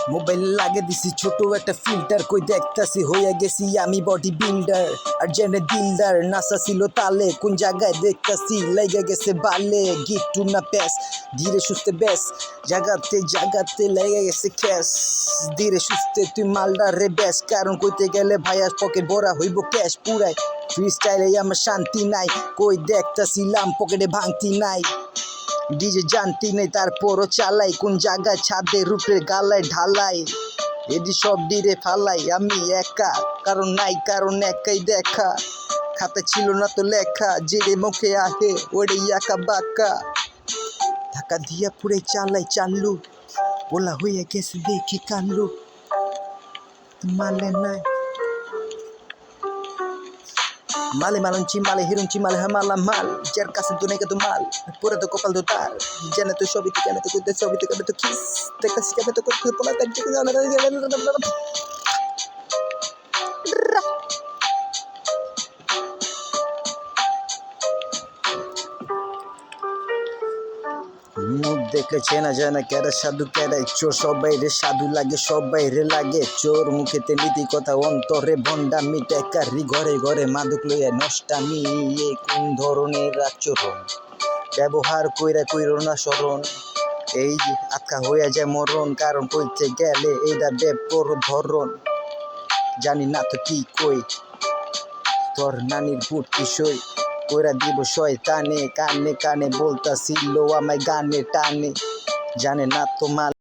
Mobile লাগে দিছি ছোট একটা ফিল্টার, কই দেখতাছি হইয়া গেছি আমি বডি বিল্ডার। আর জেনে দিলদার নাসা ছিল তালে, কোন জায়গায় দেখতাছি লাইগা গেছে বালে। গিট্টু না প্যাস ধীরে সুস্থে ব্যাস, জাগাতে জাগাতে লাইগা গেছে ক্যাশ। ধীরে সুস্থে তুই মালডা রে ব্যাস, কারণ কইতে গেলে ভাইয়ার পকেট ভরা হইব ক্যাশ পুরাই। ফ্রি স্টাইলে আমার শান্তি নাই, কই দেখতাছিলাম পকেটে ভাঙতি নাই। ডিজে জানতি নেই তারপরও চালাই, কোন জায়গায় ছাদের উপরে গালায় ঢালাই। এদি সব ডিরে ফালাই আমি একা, কারণ নাই কারণ একাই দেখা। খাতা ছিল না তো লেখা, যেড়ে মুখে আহে ওরে ইয়াকা বাঁকা। ধাক্কা দিয়া পুরে চালাই চালু, বলা হইয়া গেছে দেখি কানলু। মালে নাই মালে মালঞ্চি মালে হিরুঞ্চি মালে হামালা মাল, যার কাছে তো নেই তো মাল পুরো তো কপাল তো তার। জানে তো সবই তো, জানে তো করতে সবই তো, কেন তো কিস দেখতেছি কেন তো করতে পোলা তার দিকে জানে মুখ দেখলে চেনা যায় না কেরা সাধু কেরাই চোর। সবাই রে সাধু লাগে, সবাই রে লাগে চোর। মুখেতে নীতি কথা অন্তরে ভণ্ডামি, টেকারি ঘরে ঘরে মাদক লইয়া নষ্টামি। এ কোন ধরনের আচরণ ব্যবহার কইরা কইরো না স্মরণ। এই আটকা হইয়া যায় মরণ, কারণ কইতে গেলে এইটা বেপর ধরন। জানি না তো কি কই, তোর নানির বুট কিশোই কইরা দিব শয়তানে। কানে কানে বলতাছিল আমায় গানে টানে, জানে না তো মাল।